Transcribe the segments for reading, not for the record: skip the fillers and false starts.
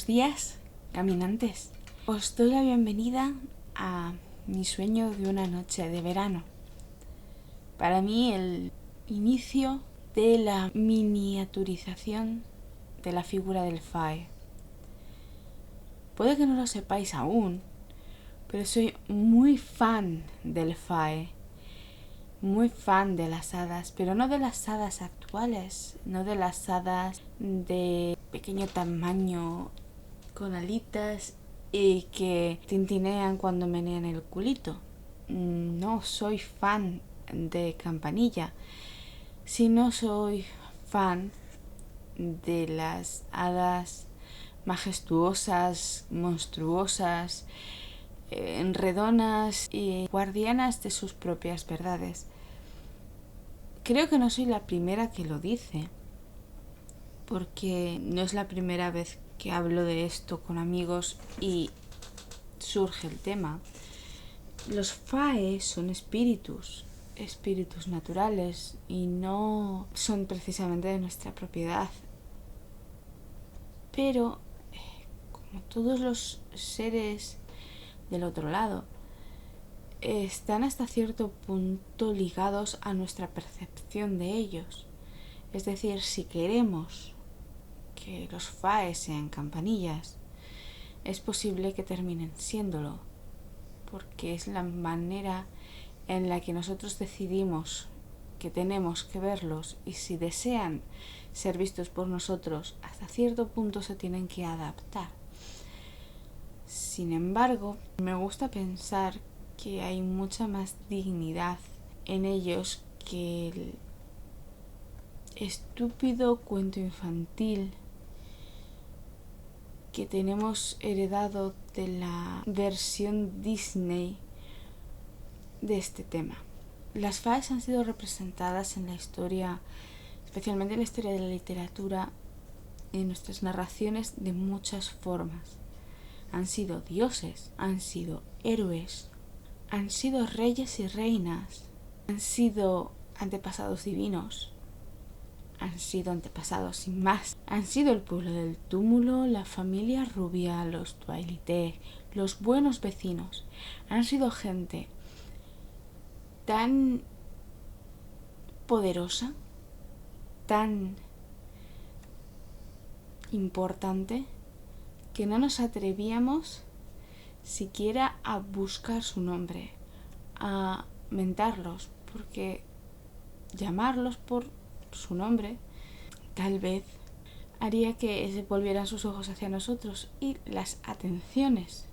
Buenos días, caminantes. Os doy la bienvenida a mi sueño de una noche de verano. Para mí el inicio de la miniaturización de la figura del Fae. Puede que no lo sepáis aún, pero soy muy fan del Fae. Muy fan de las hadas, pero no de las hadas actuales, no de las hadas de pequeño tamaño con alitas y que tintinean cuando menean el culito. No soy fan de Campanilla, sino soy fan de las hadas majestuosas, monstruosas, enredonas y guardianas de sus propias verdades. Creo que no soy la primera que lo dice, porque no es la primera vez que hablo de esto con amigos y surge el tema. Los Fae son espíritus naturales y no son precisamente de nuestra propiedad. Pero, como todos los seres del otro lado, están hasta cierto punto ligados a nuestra percepción de ellos. Es decir, si queremos que los Fae sean campanillas, es posible que terminen siéndolo, porque es la manera en la que nosotros decidimos que tenemos que verlos, y si desean ser vistos por nosotros, hasta cierto punto se tienen que adaptar. Sin embargo, me gusta pensar que hay mucha más dignidad en ellos que el estúpido cuento infantil que tenemos heredado de la versión Disney de este tema. Las Faes han sido representadas en la historia, especialmente en la historia de la literatura, en nuestras narraciones de muchas formas. Han sido dioses, han sido héroes, han sido reyes y reinas, han sido antepasados divinos, han sido antepasados sin más. Han sido el pueblo del túmulo, la familia rubia, los Twilight, los buenos vecinos. Han sido gente tan poderosa, tan importante, que no nos atrevíamos siquiera a buscar su nombre, a mentarlos, porque llamarlos por su nombre tal vez haría que se volvieran sus ojos hacia nosotros, y las atenciones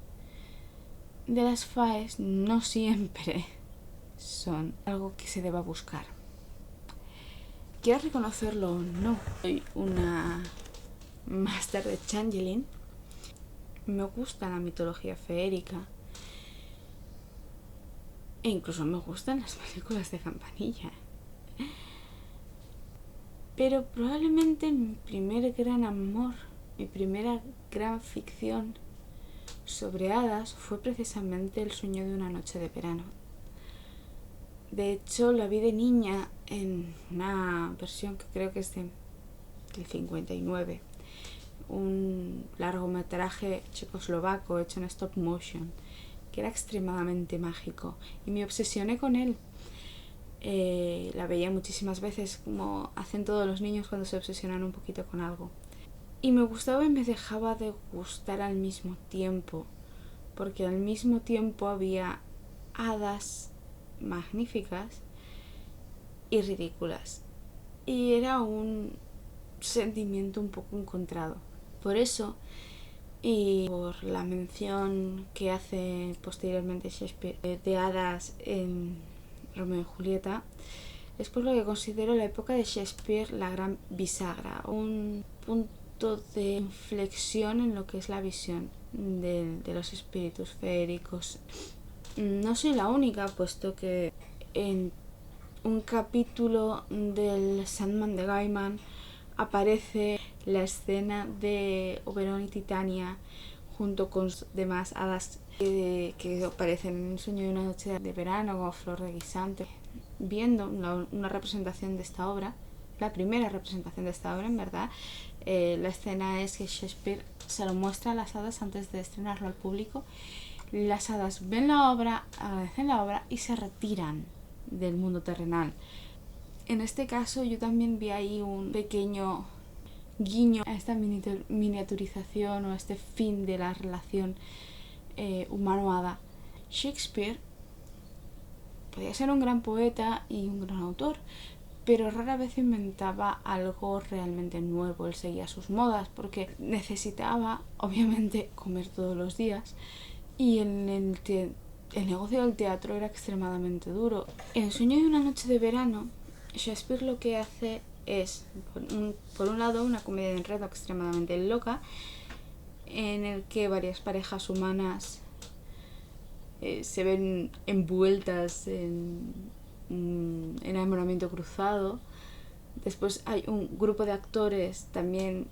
de las Faes no siempre son algo que se deba buscar. Quiero reconocerlo o no, soy una máster de Changeling. Me gusta la mitología feérica e incluso me gustan las películas de Campanilla. Pero probablemente mi primer gran amor, mi primera gran ficción sobre hadas fue precisamente El sueño de una noche de verano. De hecho, la vi de niña en una versión que creo que es del 59, un largometraje checoslovaco hecho en stop motion, que era extremadamente mágico, y me obsesioné con él. La veía muchísimas veces, como hacen todos los niños cuando se obsesionan un poquito con algo, y me gustaba y me dejaba de gustar al mismo tiempo, porque al mismo tiempo había hadas magníficas y ridículas, y era un sentimiento un poco encontrado. Por eso, y por la mención que hace posteriormente Shakespeare de hadas en Romeo y Julieta, es por lo que considero la época de Shakespeare la gran bisagra, un punto de inflexión en lo que es la visión de los espíritus feéricos. No soy la única, puesto que en un capítulo del Sandman de Gaiman aparece la escena de Oberón y Titania junto con demás hadas que aparecen en El sueño de una noche de verano, como Flor de Guisante. Viendo una representación de esta obra, la primera representación de esta obra en verdad, La escena es que Shakespeare se lo muestra a las hadas antes de estrenarlo al público. Las hadas ven la obra, agradecen la obra y se retiran del mundo terrenal. En este caso yo también vi ahí un pequeño guiño a esta miniaturización o a este fin de la relación humano-hada. Shakespeare podía ser un gran poeta y un gran autor, pero rara vez inventaba algo realmente nuevo. Él seguía sus modas porque necesitaba, obviamente, comer todos los días, y el negocio del teatro era extremadamente duro. En El sueño de una noche de verano, Shakespeare lo que hace es, por un lado, una comedia de enredo extremadamente loca, en el que varias parejas humanas se ven envueltas en un enamoramiento cruzado. Después hay un grupo de actores también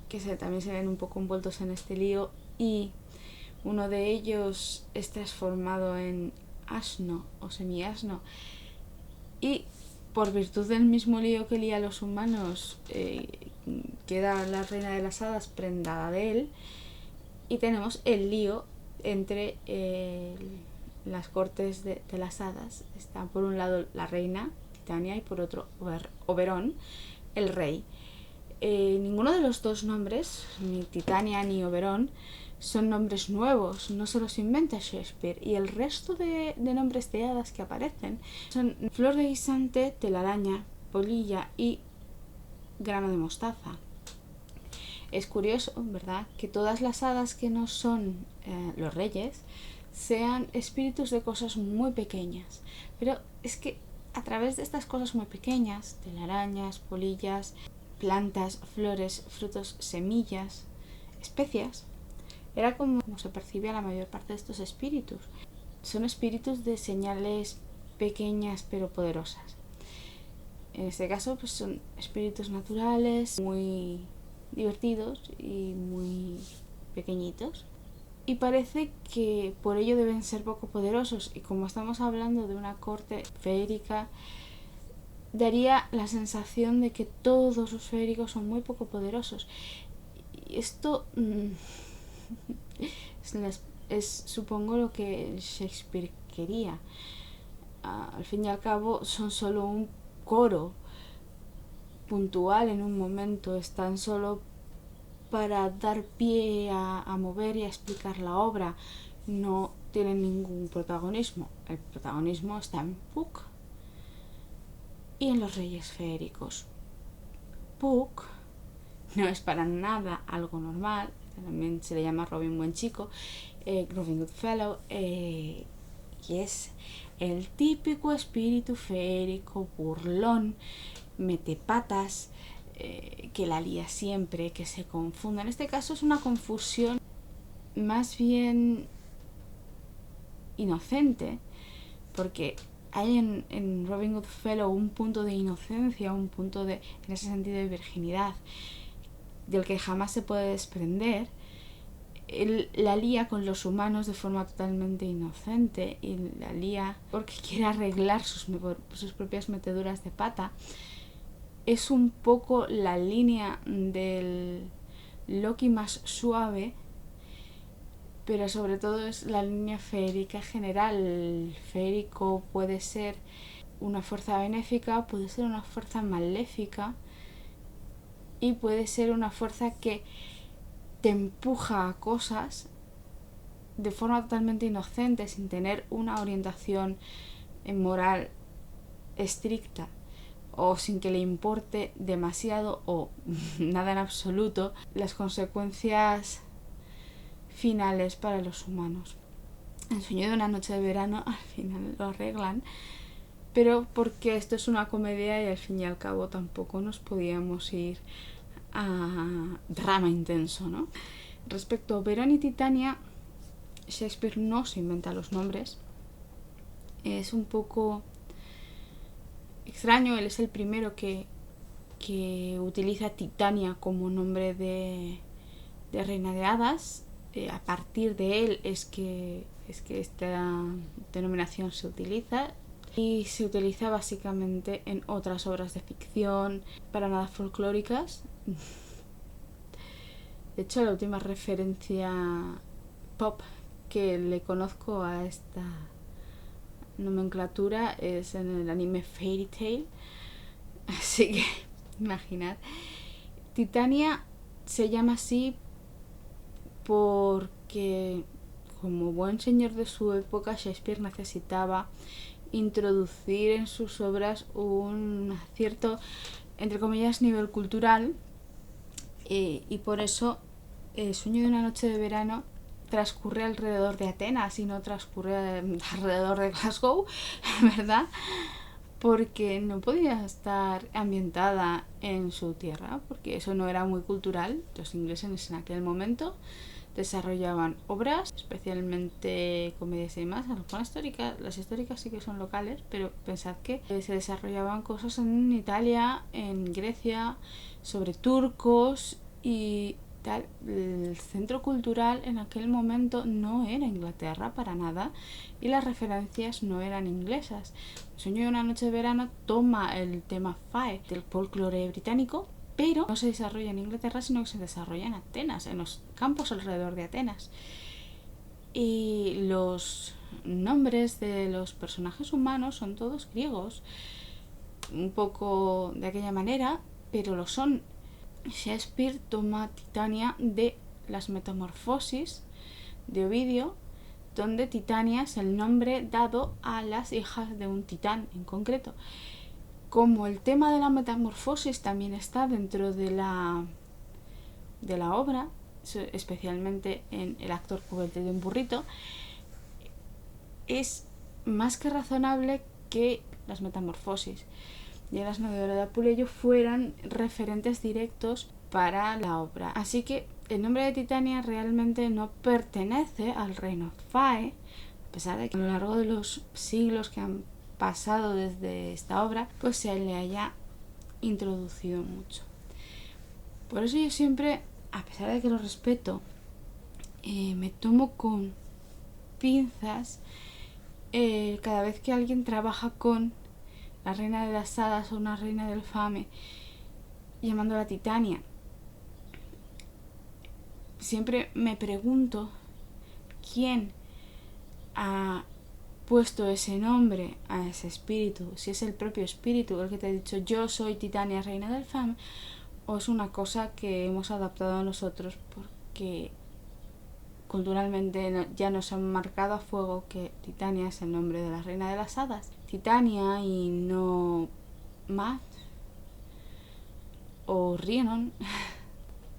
que también se ven un poco envueltos en este lío, y uno de ellos es transformado en asno o semiasno, y por virtud del mismo lío que lía a los humanos, queda la reina de las hadas prendada de él, y tenemos el lío entre las cortes de las hadas. Está por un lado la reina Titania y por otro Oberón, el rey. Ninguno de los dos nombres, ni Titania ni Oberón, son nombres nuevos, no se los inventa Shakespeare, y el resto de nombres de hadas que aparecen son flor de guisante, telaraña, polilla y grano de mostaza. Es curioso, ¿verdad?, que todas las hadas que no son los reyes sean espíritus de cosas muy pequeñas, pero es que a través de estas cosas muy pequeñas, telarañas, polillas, plantas, flores, frutos, semillas, especias, era como se percibe a la mayor parte de estos espíritus. Son espíritus de señales pequeñas pero poderosas. En este caso, pues son espíritus naturales, muy divertidos y muy pequeñitos. Y parece que por ello deben ser poco poderosos. Y como estamos hablando de una corte feérica, daría la sensación de que todos los feéricos son muy poco poderosos. Y esto es supongo lo que Shakespeare quería. Al fin y al cabo son solo un coro puntual en un momento, están solo para dar pie a mover y a explicar la obra, no tienen ningún protagonismo. El protagonismo está en Puck y en los reyes feéricos. Puck no es para nada algo normal, también se le llama Robin Buen Chico, Robin Goodfellow, y es el típico espíritu feérico burlón, metepatas, que la lía siempre, que se confunda. En este caso es una confusión más bien inocente, porque hay en Robin Goodfellow un punto de inocencia, un punto de, en ese sentido, de virginidad, del que jamás se puede desprender. Él la lía con los humanos de forma totalmente inocente, y la lía porque quiere arreglar sus propias meteduras de pata. Es un poco la línea del Loki más suave, pero sobre todo es la línea feérica general. El feérico puede ser una fuerza benéfica, puede ser una fuerza maléfica, y puede ser una fuerza que te empuja a cosas de forma totalmente inocente, sin tener una orientación moral estricta, o sin que le importe demasiado o nada en absoluto las consecuencias finales para los humanos. El sueño de una noche de verano al final lo arreglan, pero porque esto es una comedia y al fin y al cabo tampoco nos podíamos ir a drama intenso, ¿no? Respecto a Oberón y Titania, Shakespeare no se inventa los nombres. Es un poco extraño, él es el primero que utiliza Titania como nombre de reina de hadas. A partir de él es que esta denominación se utiliza, y se utiliza básicamente en otras obras de ficción para nada folclóricas, De hecho, la última referencia pop que le conozco a esta nomenclatura es en el anime Fairy Tail. Así que, imaginad. Titania se llama así porque, como buen señor de su época, Shakespeare necesitaba introducir en sus obras un cierto, entre comillas, nivel cultural, y por eso El sueño de una noche de verano transcurre alrededor de Atenas y no transcurre alrededor de Glasgow, ¿verdad? Porque no podía estar ambientada en su tierra, porque eso no era muy cultural. Los ingleses en aquel momento desarrollaban obras, especialmente comedias y demás, algunas históricas, las históricas sí que son locales, pero pensad que se desarrollaban cosas en Italia, en Grecia, sobre turcos y tal. El centro cultural en aquel momento no era Inglaterra para nada y las referencias no eran inglesas. El sueño de una noche de verano toma el tema fae del folclore británico, pero no se desarrolla en Inglaterra, sino que se desarrolla en Atenas, en los campos alrededor de Atenas. Y los nombres de los personajes humanos son todos griegos, un poco de aquella manera, pero lo son. Shakespeare toma Titania de las Metamorfosis de Ovidio, donde Titania es el nombre dado a las hijas de un titán en concreto. Como el tema de la metamorfosis también está dentro de la obra, especialmente en El actor juguete de un burrito, es más que razonable que las metamorfosis y las novelas de Apuleyo fueran referentes directos para la obra. Así que el nombre de Titania realmente no pertenece al reino Fae, a pesar de que a lo largo de los siglos que han pasado desde esta obra, pues se le haya introducido mucho. Por eso yo siempre, a pesar de que lo respeto, me tomo con pinzas cada vez que alguien trabaja con la reina de las hadas o una reina del Fame llamándola Titania. Siempre me pregunto quién ha puesto ese nombre a ese espíritu, si es el propio espíritu el que te ha dicho yo soy Titania, reina del Fame, o es una cosa que hemos adaptado a nosotros porque culturalmente ya nos han marcado a fuego que Titania es el nombre de la reina de las hadas. Titania y no Math o Rhiannon.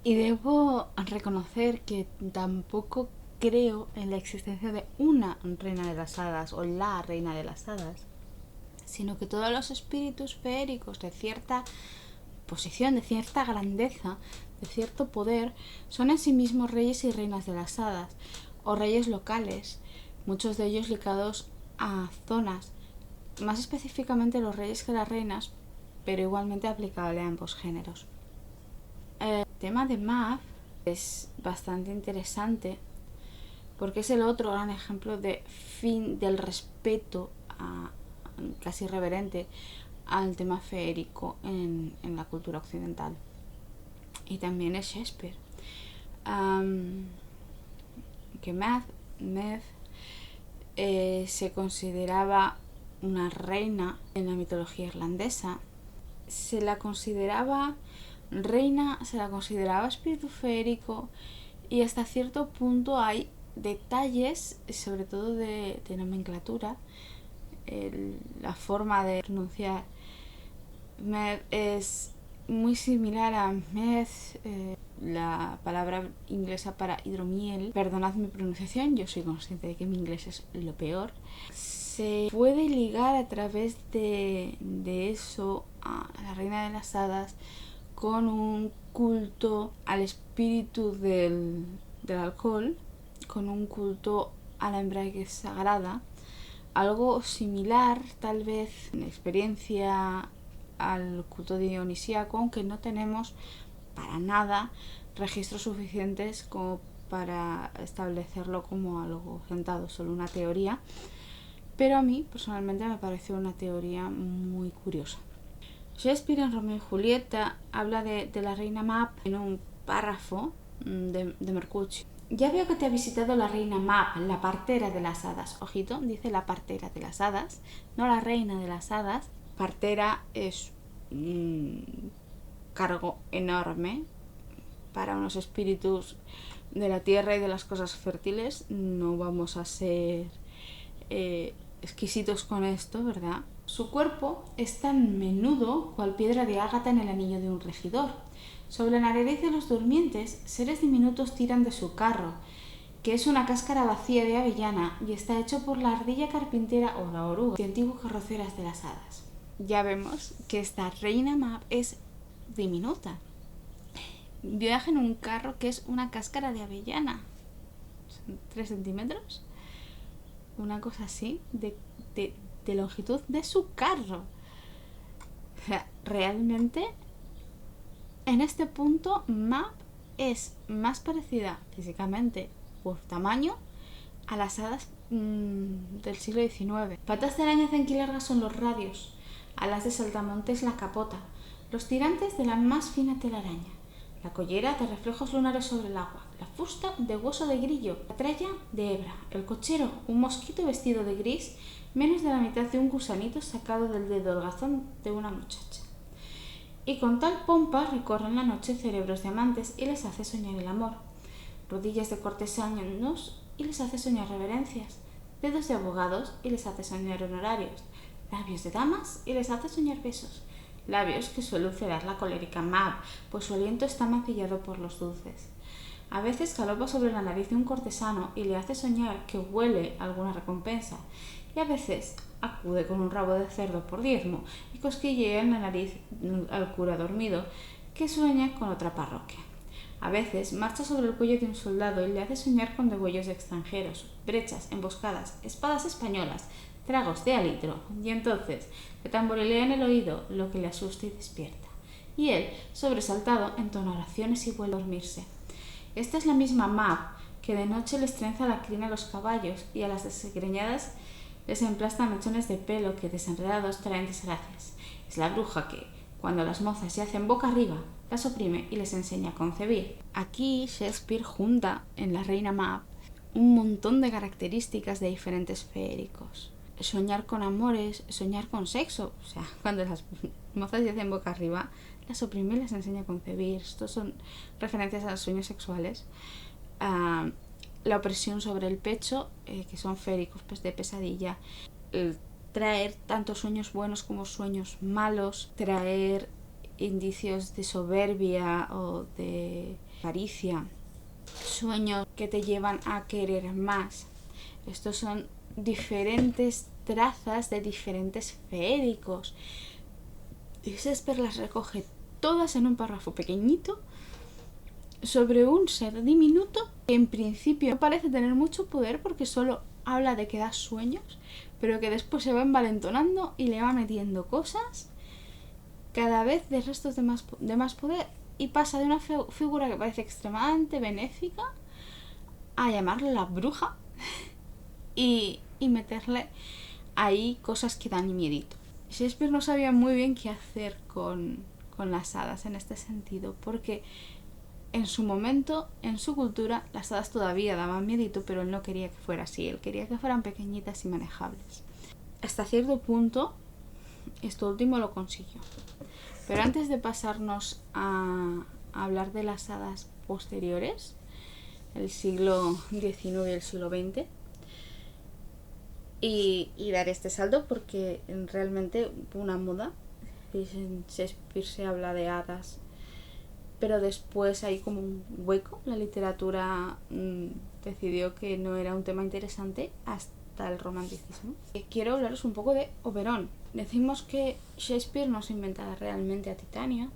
Y debo reconocer que tampoco creo en la existencia de una reina de las hadas o la reina de las hadas, sino que todos los espíritus feéricos de cierta posición, de cierta grandeza, de cierto poder, son en sí mismos reyes y reinas de las hadas, o reyes locales, muchos de ellos ligados a zonas, más específicamente los reyes que las reinas, pero igualmente aplicable a ambos géneros. El tema de Math es bastante interesante porque es el otro gran ejemplo de fin del respeto casi reverente al tema feérico en la cultura occidental. Y también es Shakespeare. Que Math se consideraba una reina en la mitología irlandesa. Se la consideraba reina, se la consideraba espíritu feérico, y hasta cierto punto hay detalles, sobre todo de nomenclatura. La forma de pronunciar Med es muy similar a meth, la palabra inglesa para hidromiel. Perdonad mi pronunciación, yo soy consciente de que mi inglés es lo peor. Se puede ligar a través de eso a la reina de las hadas con un culto al espíritu del alcohol, con un culto a la embriaguez sagrada, algo similar tal vez en experiencia al culto dionisíaco, aunque no tenemos para nada registros suficientes como para establecerlo como algo sentado, solo una teoría, pero a mí personalmente me pareció una teoría muy curiosa. Shakespeare en Romeo y Julieta habla de la reina Mab en un párrafo de Mercucio. Ya veo que te ha visitado la reina Mab, la partera de las hadas. Ojito, dice la partera de las hadas, no la reina de las hadas. Partera es un cargo enorme para unos espíritus de la tierra y de las cosas fértiles. No vamos a ser exquisitos con esto, ¿verdad? Su cuerpo es tan menudo cual piedra de ágata en el anillo de un regidor. Sobre la nariz de los durmientes, seres diminutos tiran de su carro, que es una cáscara vacía de avellana y está hecho por la ardilla carpintera o la oruga, de antiguas carroceras de las hadas. Ya vemos que esta reina Mab es diminuta. Viaja en un carro que es una cáscara de avellana. Son 3 centímetros. Una cosa así de longitud de su carro. O sea, realmente en este punto Mab es más parecida físicamente por tamaño a las hadas del siglo XIX. Patas de araña cenquilargas son los radios, alas de saltamontes la capota, los tirantes de la más fina telaraña, la collera de reflejos lunares sobre el agua, la fusta de hueso de grillo, la tralla de hebra, el cochero, un mosquito vestido de gris, menos de la mitad de un gusanito sacado del dedo holgazán de una muchacha. Y con tal pompa recorren la noche cerebros de amantes y les hace soñar el amor, rodillas de cortesanos y les hace soñar reverencias, dedos de abogados y les hace soñar honorarios, labios de damas y les hace soñar besos, labios que suele ulcerar la colérica Mab, pues su aliento está mancillado por los dulces. A veces galopa sobre la nariz de un cortesano y le hace soñar que huele alguna recompensa, y a veces acude con un rabo de cerdo por diezmo y cosquillea en la nariz al cura dormido que sueña con otra parroquia. A veces marcha sobre el cuello de un soldado y le hace soñar con degüellos extranjeros, brechas, emboscadas, espadas españolas, tragos de alitro, y entonces le tamborilea en el oído lo que le asusta y despierta. Y él, sobresaltado, entona oraciones y vuelve a dormirse. Esta es la misma Mab que de noche les trenza la crin a los caballos y a las desgreñadas les emplasta mechones de pelo que desenredados traen desgracias. Es la bruja que, cuando las mozas se hacen boca arriba, las oprime y les enseña a concebir. Aquí Shakespeare junta en la reina Mab un montón de características de diferentes feéricos. Soñar con amores, soñar con sexo. O sea, cuando las mozas se hacen boca arriba, las oprime y les enseña a concebir. Estos son referencias a los sueños sexuales. La opresión sobre el pecho, que son feéricos, pues de pesadilla. Traer tanto sueños buenos como sueños malos. Traer indicios de soberbia o de avaricia. Sueños que te llevan a querer más. Estos son diferentes trazas de diferentes feéricos. Y Shakespeare las recoge todas en un párrafo pequeñito sobre un ser diminuto que en principio no parece tener mucho poder porque solo habla de que da sueños, pero que después se va envalentonando y le va metiendo cosas cada vez de restos de más poder, y pasa de una figura que parece extremadamente benéfica a llamarle la bruja y meterle ahí cosas que dan miedito. Shakespeare no sabía muy bien qué hacer con las hadas en este sentido, porque en su momento, en su cultura, las hadas todavía daban miedito, pero él no quería que fuera así, él quería que fueran pequeñitas y manejables. Hasta cierto punto, esto último lo consiguió. Pero antes de pasarnos a hablar de las hadas posteriores, el siglo XIX y el siglo XX, y dar este salto porque realmente fue una moda. En Shakespeare se habla de hadas, pero después hay como un hueco. La literatura decidió que no era un tema interesante hasta el romanticismo. Quiero hablaros un poco de Oberón. Decimos que Shakespeare no se inventa realmente a Titania,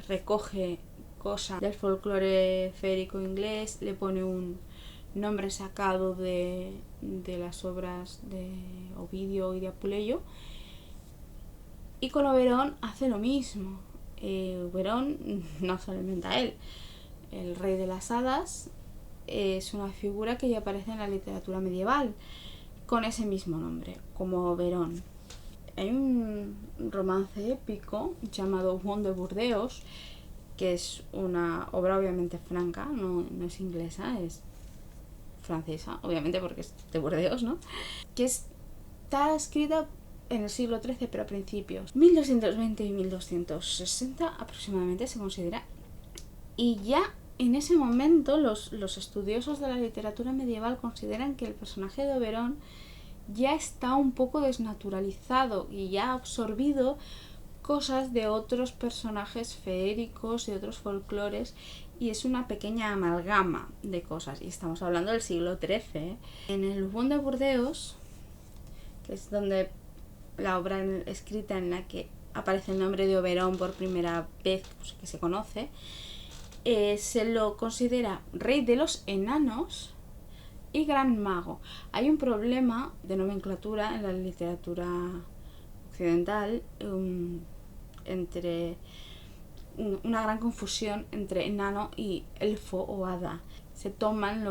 recoge cosas del folclore férico inglés, le pone un nombre sacado de las obras de Ovidio y de Apuleyo, y con Oberón hace lo mismo. Oberón no se lo inventa él. El rey de las hadas es una figura que ya aparece en la literatura medieval con ese mismo nombre, como Oberón. Hay un romance épico llamado Juan de Burdeos que es una obra obviamente franca, no es inglesa, es francesa, obviamente porque es de Burdeos, ¿no? Que está escrita en el siglo XIII, pero a principios. 1220 y 1260 aproximadamente se considera. Y ya en ese momento los estudiosos de la literatura medieval consideran que el personaje de Oberon ya está un poco desnaturalizado y ya ha absorbido cosas de otros personajes feéricos y otros folclores, y es una pequeña amalgama de cosas, y estamos hablando del siglo XIII, ¿eh? En el Louvre de Burdeos, que es donde la obra escrita en la que aparece el nombre de Oberon por primera vez, pues, que se conoce, se lo considera rey de los enanos y gran mago. Hay un problema de nomenclatura en la literatura occidental, entre una gran confusión entre enano y elfo o hada. Se toman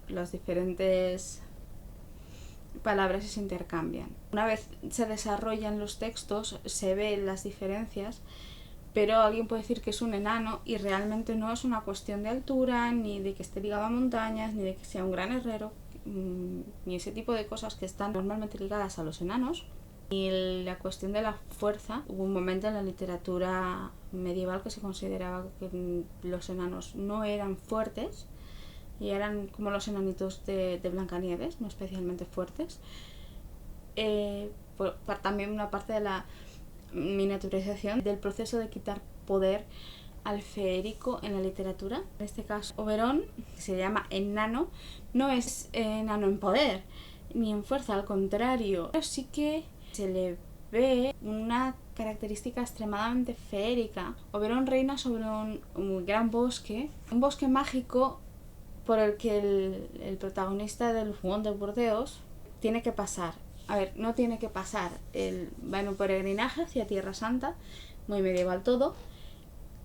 las diferentes palabras y se intercambian. Una vez se desarrollan los textos, se ven las diferencias, pero alguien puede decir que es un enano y realmente no es una cuestión de altura, ni de que esté ligado a montañas, ni de que sea un gran herrero, ni ese tipo de cosas que están normalmente ligadas a los enanos. Y la cuestión de la fuerza, hubo un momento en la literatura medieval que se consideraba que los enanos no eran fuertes y eran como los enanitos de Blancanieves, no especialmente fuertes. También una parte de la miniaturización del proceso de quitar poder al feérico en la literatura. En este caso, Oberon, que se llama enano, no es enano en poder ni en fuerza, al contrario, pero sí que se le ve una característica extremadamente feérica. Oberon reina sobre un gran bosque, un bosque mágico por el que el protagonista del Juan de Burdeos tiene que pasar. A ver, no tiene que pasar, él va en un peregrinaje hacia Tierra Santa, muy medieval todo,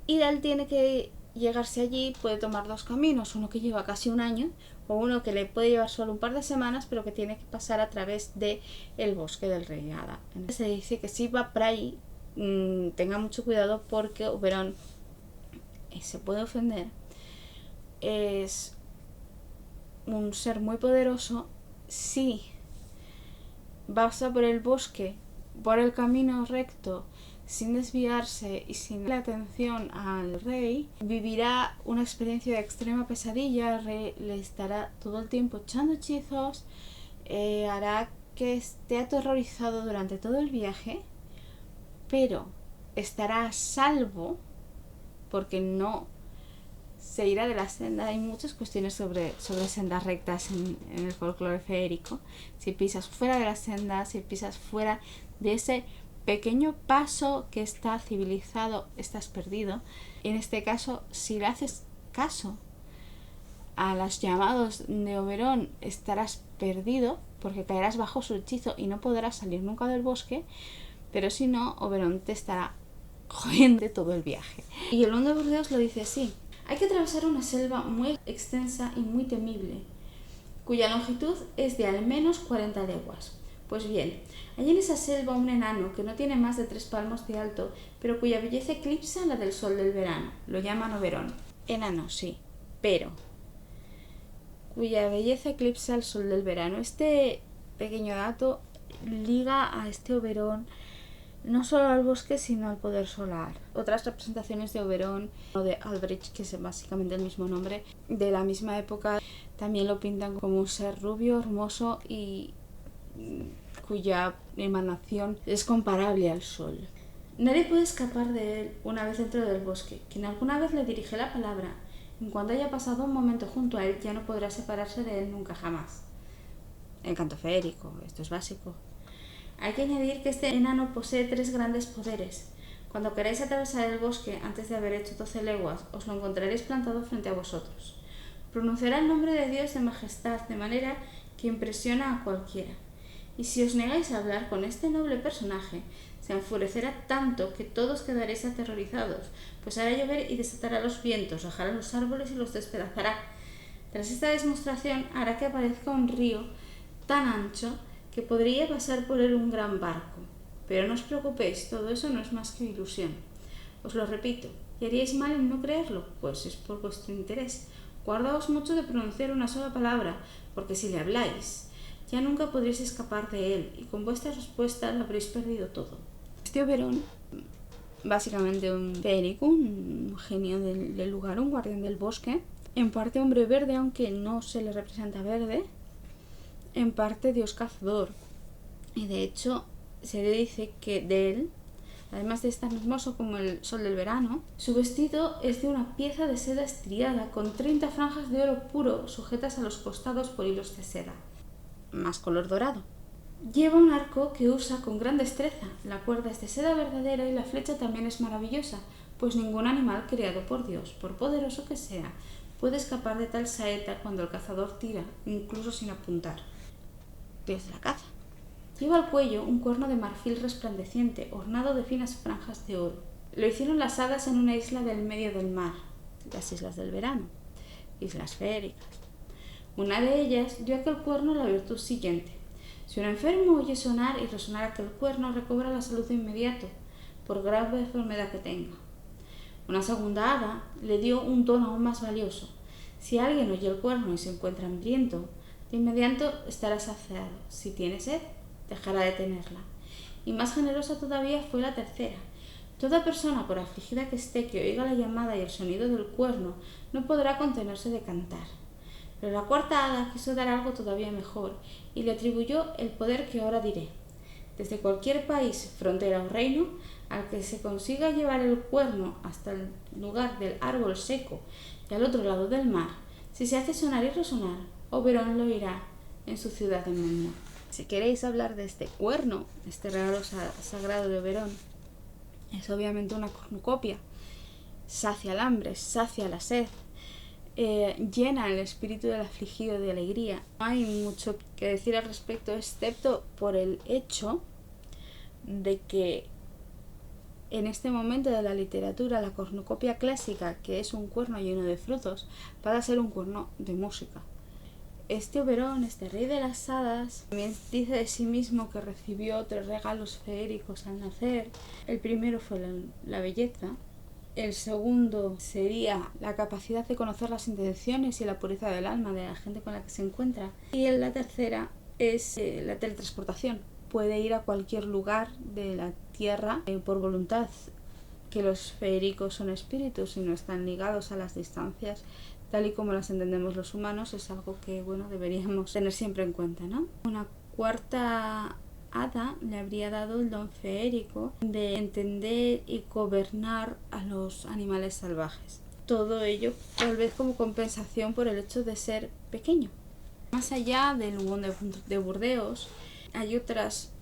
y él tiene que llegarse allí, puede tomar dos caminos, uno que lleva casi un año, o uno que le puede llevar solo un par de semanas, pero que tiene que pasar a través del bosque del Rey Hada. Entonces se dice que si va por ahí, tenga mucho cuidado porque Oberon se puede ofender. Es un ser muy poderoso. Si pasa por el bosque, por el camino recto, sin desviarse y sin la atención al rey, vivirá una experiencia de extrema pesadilla. El rey le estará todo el tiempo echando hechizos, hará que esté aterrorizado durante todo el viaje, pero estará a salvo porque no se irá de la senda. Hay muchas cuestiones sobre sendas rectas en el folclore feérico. Si pisas fuera de la senda, si pisas fuera de ese pequeño paso que está civilizado, estás perdido. En este caso, si le haces caso a los llamados de Oberon, estarás perdido porque caerás bajo su hechizo y no podrás salir nunca del bosque, pero si no, Oberon te estará jodiendo todo el viaje. Y el Louvre de Burdeos lo dice así: hay que atravesar una selva muy extensa y muy temible, cuya longitud es de al menos 40 leguas. Pues bien, hay en esa selva un enano que no tiene más de 3 palmos de alto, pero cuya belleza eclipsa la del sol del verano. Lo llaman Oberon. Enano, sí, pero cuya belleza eclipsa el sol del verano. Este pequeño dato liga a este Oberon no solo al bosque, sino al poder solar. Otras representaciones de Oberon, o de Albrecht, que es básicamente el mismo nombre, de la misma época, también lo pintan como un ser rubio, hermoso y cuya emanación es comparable al sol. Nadie puede escapar de él una vez dentro del bosque. Quien alguna vez le dirige la palabra, en cuanto haya pasado un momento junto a él, ya no podrá separarse de él nunca jamás. Encanto feérico, esto es básico. Hay que añadir que este enano posee 3 grandes poderes. Cuando queráis atravesar el bosque antes de haber hecho 12 leguas, os lo encontraréis plantado frente a vosotros. Pronunciará el nombre de Dios de majestad de manera que impresiona a cualquiera. Y si os negáis a hablar con este noble personaje, se enfurecerá tanto que todos quedaréis aterrorizados, pues hará llover y desatará los vientos, rajará los árboles y los despedazará. Tras esta demostración hará que aparezca un río tan ancho que podría pasar por él un gran barco. Pero no os preocupéis, todo eso no es más que ilusión. Os lo repito, ¿Y haríais mal en no creerlo? Pues es por vuestro interés. Guardaos mucho de pronunciar una sola palabra, porque si le habláis, ya nunca podréis escapar de él, y con vuestra respuesta lo habréis perdido todo. Este Oberón, básicamente un férico, un genio del lugar, un guardián del bosque, en parte hombre verde, aunque no se le representa verde, en parte dios cazador. Y de hecho se le dice que de él, además de estar hermoso como el sol del verano, su vestido es de una pieza de seda estriada con 30 franjas de oro puro sujetas a los costados por hilos de seda, más color dorado. Lleva un arco que usa con gran destreza, la cuerda es de seda verdadera y la flecha también es maravillosa, pues ningún animal creado por Dios, por poderoso que sea, puede escapar de tal saeta cuando el cazador tira, incluso sin apuntar. Dios de la caza. Lleva al cuello un cuerno de marfil resplandeciente, ornado de finas franjas de oro. Lo hicieron las hadas en una isla del medio del mar, las islas del verano, islas féricas. Una de ellas dio a aquel cuerno la virtud siguiente. Si un enfermo oye sonar y resonar aquel cuerno, recobra la salud de inmediato, por grave enfermedad que tenga. Una segunda hada le dio un don aún más valioso. Si alguien oye el cuerno y se encuentra hambriento, de inmediato estará saciado. Si tiene sed, dejará de tenerla. Y más generosa todavía fue la tercera. Toda persona, por afligida que esté, que oiga la llamada y el sonido del cuerno, no podrá contenerse de cantar. Pero la cuarta hada quiso dar algo todavía mejor, y le atribuyó el poder que ahora diré. Desde cualquier país, frontera o reino, al que se consiga llevar el cuerno hasta el lugar del árbol seco y al otro lado del mar, si se hace sonar y resonar, Oberón lo oirá en su ciudad en memoria. Si queréis hablar de este cuerno, este regalo sagrado de Oberón, es obviamente una cornucopia. Sacia el hambre, sacia la sed, llena el espíritu del afligido de alegría. No hay mucho que decir al respecto, excepto por el hecho de que en este momento de la literatura la cornucopia clásica, que es un cuerno lleno de frutos, pasa a ser un cuerno de música. Este Oberón, este rey de las hadas, también dice de sí mismo que recibió 3 regalos feéricos al nacer. El primero fue la belleza, el segundo sería la capacidad de conocer las intenciones y la pureza del alma de la gente con la que se encuentra, y la tercera es la teletransportación. Puede ir a cualquier lugar de la tierra por voluntad, que los feéricos son espíritus y no están ligados a las distancias tal y como las entendemos los humanos. Es algo que, bueno, deberíamos tener siempre en cuenta, ¿no? Una cuarta hada le habría dado el don feérico de entender y gobernar a los animales salvajes. Todo ello tal vez como compensación por el hecho de ser pequeño. Más allá del Huon de Burdeos, hay otras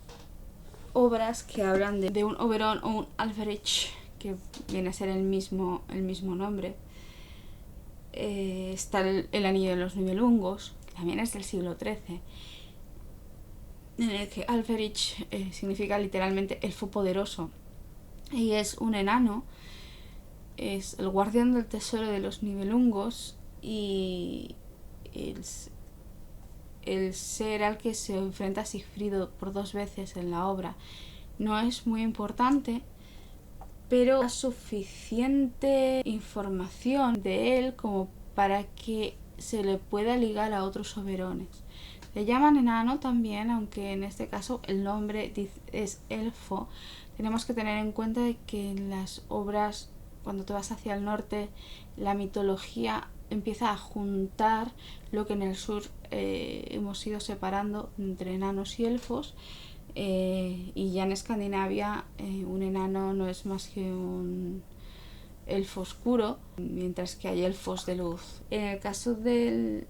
obras que hablan de un Oberón o un Alberich, que viene a ser el mismo nombre. Está el Anillo de los Nibelungos, que también es del siglo XIII, en el que Alberich significa literalmente elfo poderoso, y es un enano, es el guardián del tesoro de los Nibelungos y el ser al que se enfrenta Sigfrido por 2 veces en la obra. No es muy importante, pero hay suficiente información de él como para que se le pueda ligar a otros Oberones. Le llaman enano también, aunque en este caso el nombre es elfo. Tenemos que tener en cuenta de que en las obras, cuando te vas hacia el norte, la mitología empieza a juntar lo que en el sur hemos ido separando entre enanos y elfos. Y ya en Escandinavia un enano no es más que un elfo oscuro, mientras que hay elfos de luz. En el caso del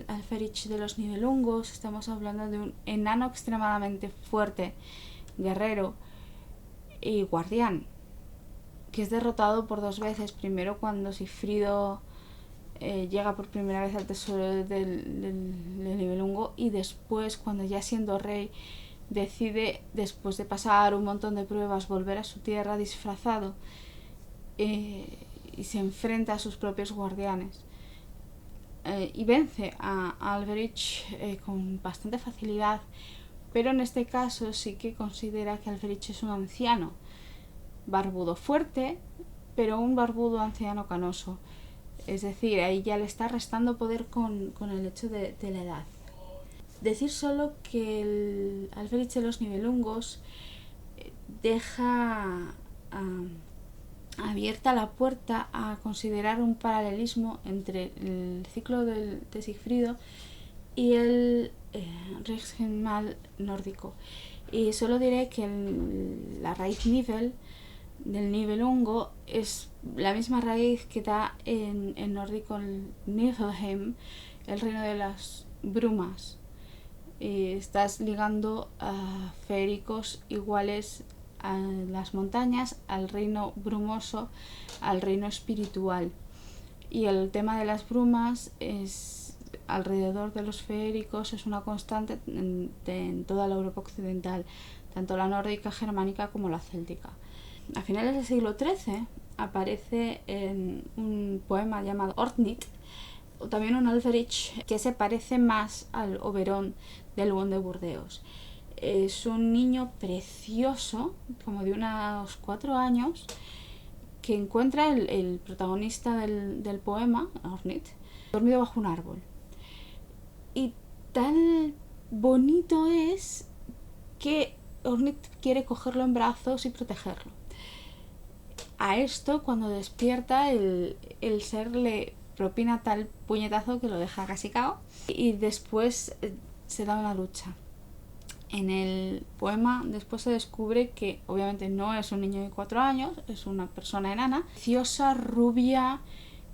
Alberich de los Nibelungos, estamos hablando de un enano extremadamente fuerte, guerrero y guardián, que es derrotado por 2 veces. Primero cuando Sigfrido llega por primera vez al tesoro del Nibelungo, y después cuando ya siendo rey decide, después de pasar un montón de pruebas, volver a su tierra disfrazado y se enfrenta a sus propios guardianes y vence a Alberich con bastante facilidad, pero en este caso sí que considera que Alberich es un anciano barbudo fuerte, pero un barbudo anciano canoso. Es decir, ahí ya le está restando poder con el hecho de la edad. Decir solo que el Alberich de los Nibelungos deja abierta la puerta a considerar un paralelismo entre el ciclo de Sigfrido y el Riksmal nórdico. Y solo diré que la raíz Nivel del Nibelungo es la misma raíz que da en nórdico el Niflheim, el reino de las brumas. Estás ligando a feéricos iguales a las montañas, al reino brumoso, al reino espiritual. Y el tema de las brumas es alrededor de los feéricos, es una constante en toda la Europa occidental, tanto la nórdica, germánica como la céltica. A finales del siglo XIII aparece en un poema llamado Orkneyt, o también un Alberich, que se parece más al Oberón del Huon de Burdeos. Es un niño precioso, como de unos 4 años, que encuentra el protagonista del poema, Orkneyt, dormido bajo un árbol. Y tan bonito es que Orkneyt quiere cogerlo en brazos y protegerlo. A esto, cuando despierta, el ser le propina tal puñetazo que lo deja casi cao, y después se da una ducha. En el poema después se descubre que obviamente no es un niño de 4 años, es una persona enana, preciosa, rubia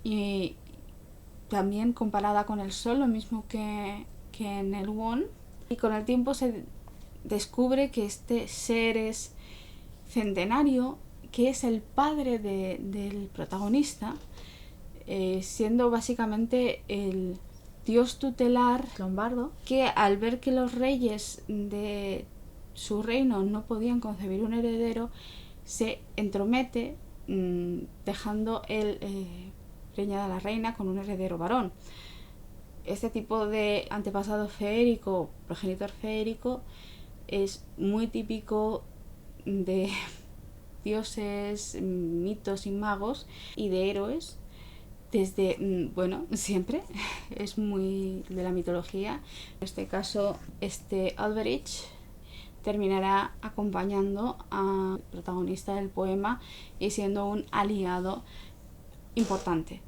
y también comparada con el sol, lo mismo que en el Huon. Y con el tiempo se descubre que este ser es centenario, que es el padre del protagonista, siendo básicamente el dios tutelar lombardo, que al ver que los reyes de su reino no podían concebir un heredero, se entromete, dejando él preñada a la reina con un heredero varón. Este tipo de antepasado feérico, progenitor feérico, es muy típico de dioses, mitos y magos y de héroes desde, siempre. Es muy de la mitología. En este caso, este Alberich terminará acompañando al protagonista del poema y siendo un aliado importante.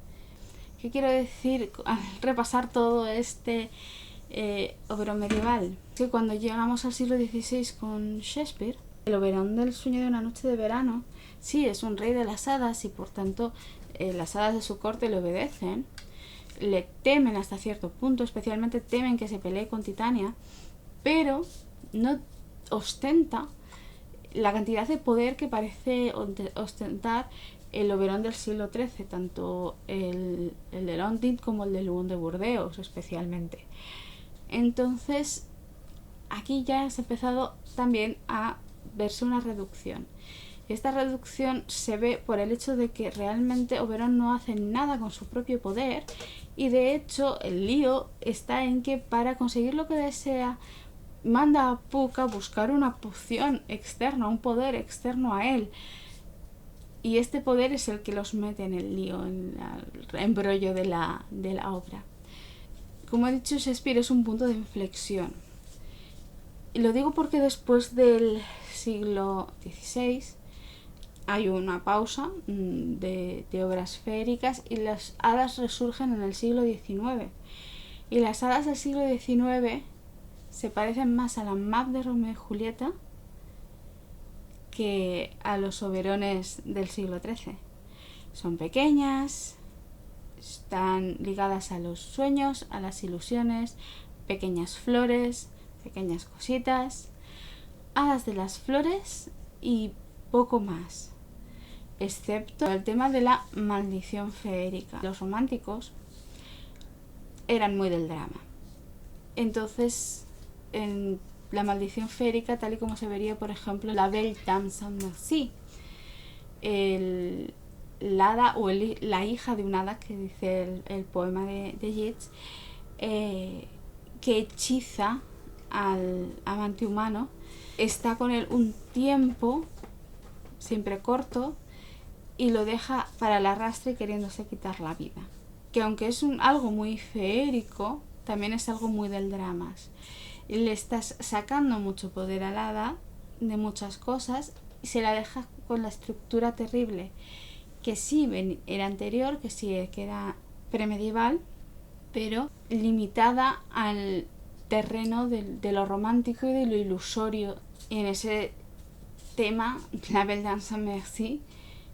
¿Qué quiero decir al repasar todo este Oberón medieval? Que cuando llegamos al siglo XVI con Shakespeare, el Oberón del sueño de una noche de verano, sí, es un rey de las hadas y por tanto las hadas de su corte le obedecen, le temen hasta cierto punto, especialmente temen que se pelee con Titania, pero no ostenta la cantidad de poder que parece ostentar el Oberón del siglo XIII, tanto el de Orkneyt como el del Huon de Burdeos especialmente. Entonces aquí ya se ha empezado también a verse una reducción. Esta reducción se ve por el hecho de que realmente Oberón no hace nada con su propio poder, y de hecho el lío está en que para conseguir lo que desea manda a Puck a buscar una poción externa, un poder externo a él, y este poder es el que los mete en el lío, en el embrollo de la obra. Como he dicho, Shakespeare es un punto de inflexión. Y lo digo porque después del siglo XVI hay una pausa de obras feéricas y las hadas resurgen en el siglo XIX. Y las hadas del siglo XIX se parecen más a la Mab de Romeo y Julieta que a los oberones del siglo XIII. Son pequeñas, están ligadas a los sueños, a las ilusiones, pequeñas flores, pequeñas cositas, hadas de las flores y poco más, excepto el tema de la maldición feérica. Los románticos eran muy del drama, entonces en la maldición feérica, tal y como se vería por ejemplo la Belle Dame sans Merci, la hada o la hija de un hada, que dice el poema de Yeats, que hechiza al amante humano, está con él un tiempo, siempre corto, y lo deja para el arrastre queriéndose quitar la vida. Que aunque es algo muy feérico, también es algo muy del drama. Le estás sacando mucho poder al hada de muchas cosas y se la deja con la estructura terrible que sí era anterior, que sí que era premedieval, pero limitada al terreno de lo romántico y de lo ilusorio. Y en ese tema, La Belle dans sa merci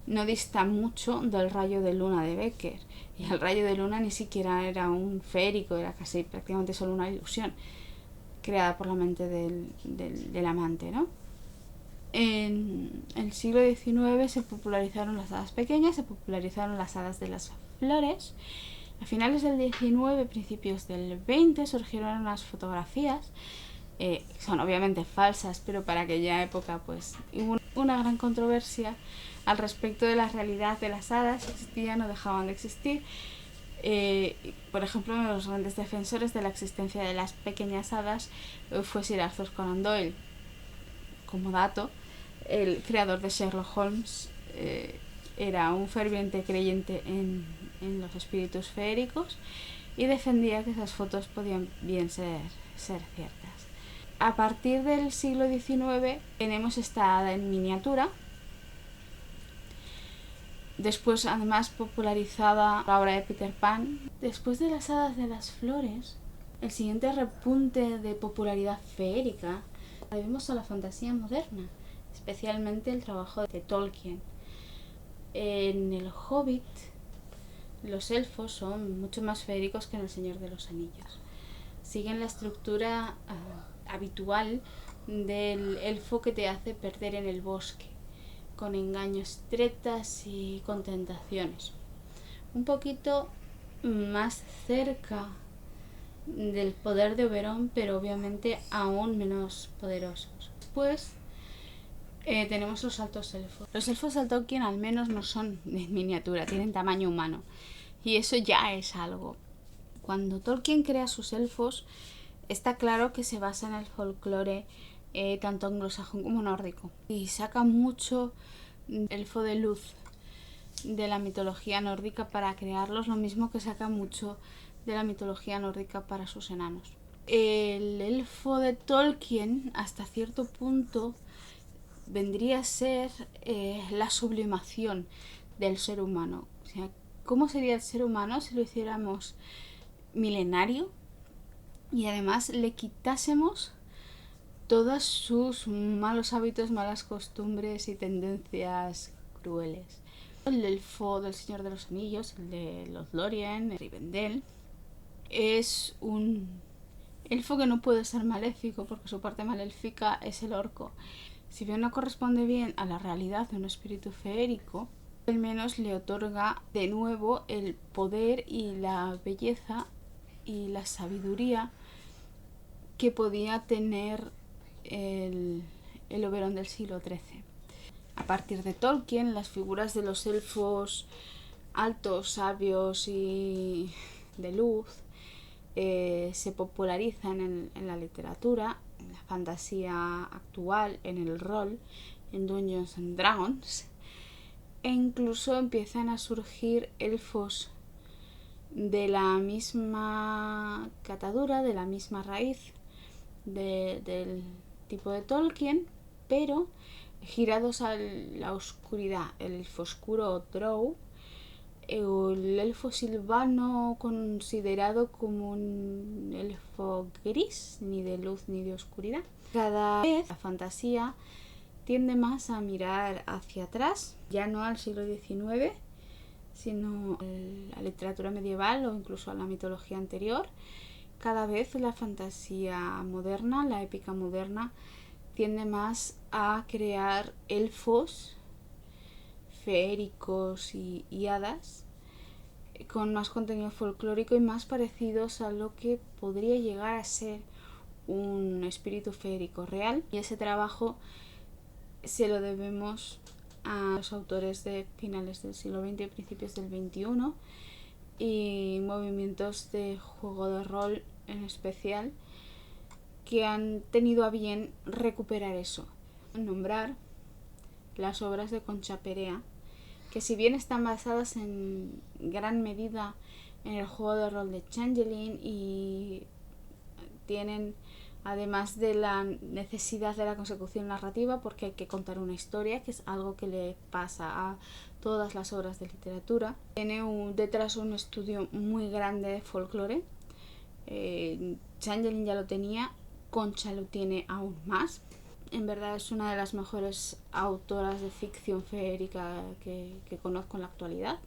no dista mucho del Rayo de Luna de Becker. Y el Rayo de Luna ni siquiera era un feérico, era casi prácticamente solo una ilusión creada por la mente del amante, ¿no? En el siglo XIX se popularizaron las hadas pequeñas, se popularizaron las hadas de las flores. A finales del XIX, principios del XX, surgieron unas fotografías, son obviamente falsas, pero para aquella época pues hubo una gran controversia al respecto de la realidad de las hadas, existían o dejaban de existir. Por ejemplo, uno de los grandes defensores de la existencia de las pequeñas hadas fue Sir Arthur Conan Doyle. Como dato, el creador de Sherlock Holmes era un ferviente creyente en los espíritus feéricos y defendía que esas fotos podían bien ser ciertas. A partir del siglo XIX tenemos esta hada en miniatura. Después, además, popularizada la obra de Peter Pan. Después de las hadas de las flores, el siguiente repunte de popularidad feérica la debemos a la fantasía moderna, especialmente el trabajo de Tolkien. En El Hobbit, los elfos son mucho más feéricos que en El Señor de los Anillos. Siguen la estructura habitual del elfo que te hace perder en el bosque, con engaños, tretas y con tentaciones. Un poquito más cerca del poder de Oberón, pero obviamente aún menos poderosos. Después tenemos los altos elfos. Los elfos de Tolkien al menos no son de miniatura, tienen tamaño humano. Y eso ya es algo. Cuando Tolkien crea sus elfos, está claro que se basa en el folclore tanto anglosajón como nórdico. Y saca mucho elfo de luz de la mitología nórdica para crearlos, lo mismo que saca mucho de la mitología nórdica para sus enanos. El elfo de Tolkien, hasta cierto punto, vendría a ser la sublimación del ser humano. O sea, ¿cómo sería el ser humano si lo hiciéramos milenario y además le quitásemos todos sus malos hábitos, malas costumbres y tendencias crueles? El elfo del Señor de los Anillos, el de los Lorien, Rivendell, es un elfo que no puede ser maléfico porque su parte maléfica es el orco. Si bien no corresponde bien a la realidad de un espíritu feérico, al menos le otorga de nuevo el poder y la belleza y la sabiduría que podía tener el Oberón del siglo XIII. A partir de Tolkien, las figuras de los elfos altos, sabios y de luz se popularizan en la literatura, en la fantasía actual, en el rol, en Dungeons and Dragons, e incluso empiezan a surgir elfos de la misma catadura, de la misma raíz del tipo de Tolkien, pero girados a la oscuridad. El elfo oscuro o Drow, el elfo silvano considerado como un elfo gris, ni de luz ni de oscuridad. Cada vez la fantasía tiende más a mirar hacia atrás, ya no al siglo XIX, sino a la literatura medieval o incluso a la mitología anterior. Cada vez la fantasía moderna, la épica moderna, tiende más a crear elfos feéricos y hadas con más contenido folclórico y más parecidos a lo que podría llegar a ser un espíritu feérico real. Y ese trabajo se lo debemos a los autores de finales del siglo XX y principios del XXI y movimientos de juego de rol en especial que han tenido a bien recuperar eso. Nombrar las obras de Concha Perea, que si bien están basadas en gran medida en el juego de rol de Changeling y tienen, además de la necesidad de la consecución narrativa, porque hay que contar una historia, que es algo que le pasa a todas las obras de literatura, tiene detrás un estudio muy grande de folclore. Changeling ya lo tenía, Concha lo tiene aún más. En verdad es una de las mejores autoras de ficción feérica que conozco en la actualidad.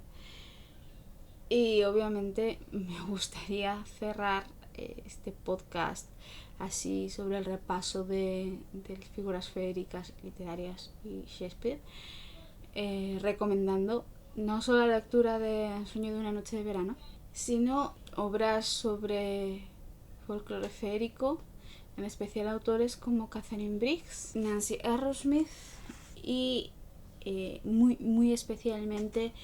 Y obviamente me gustaría cerrar este podcast así sobre el repaso de figuras feéricas literarias y Shakespeare, recomendando no solo la lectura de Sueño de una noche de verano, sino obras sobre folclore feérico, en especial autores como Catherine Briggs, Nancy Arrowsmith y muy especialmente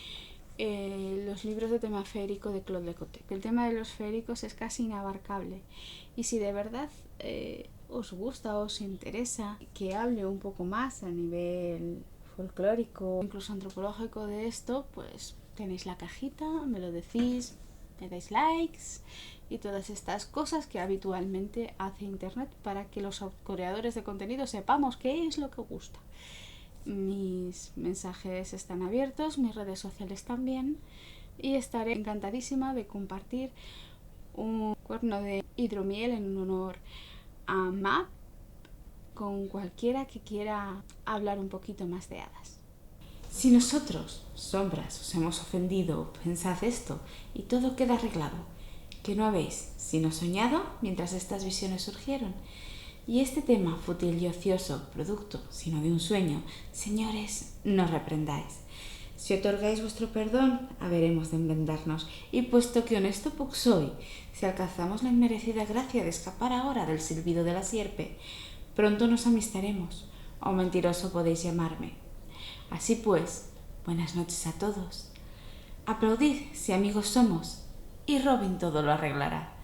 los libros de tema feérico de Claude Lecoq. El tema de los feéricos es casi inabarcable, y si de verdad os gusta o os interesa que hable un poco más a nivel folclórico, incluso antropológico de esto, pues tenéis la cajita, me lo decís, me dais likes y todas estas cosas que habitualmente hace internet para que los creadores de contenido sepamos qué es lo que gusta. Mis mensajes están abiertos, mis redes sociales también, y estaré encantadísima de compartir un cuerno de hidromiel en honor a Map con cualquiera que quiera hablar un poquito más de hadas. Si nosotros, sombras, os hemos ofendido, pensad esto y todo queda arreglado, que no habéis sino soñado mientras estas visiones surgieron. Y este tema fútil y ocioso, producto sino de un sueño, señores, no reprendáis. Si otorgáis vuestro perdón, haberemos de enmendarnos, y puesto que honesto puc soy, si alcanzamos la inmerecida gracia de escapar ahora del silbido de la sierpe, pronto nos amistaremos, o mentiroso podéis llamarme. Así pues, buenas noches a todos. Aplaudid si amigos somos, y Robin todo lo arreglará.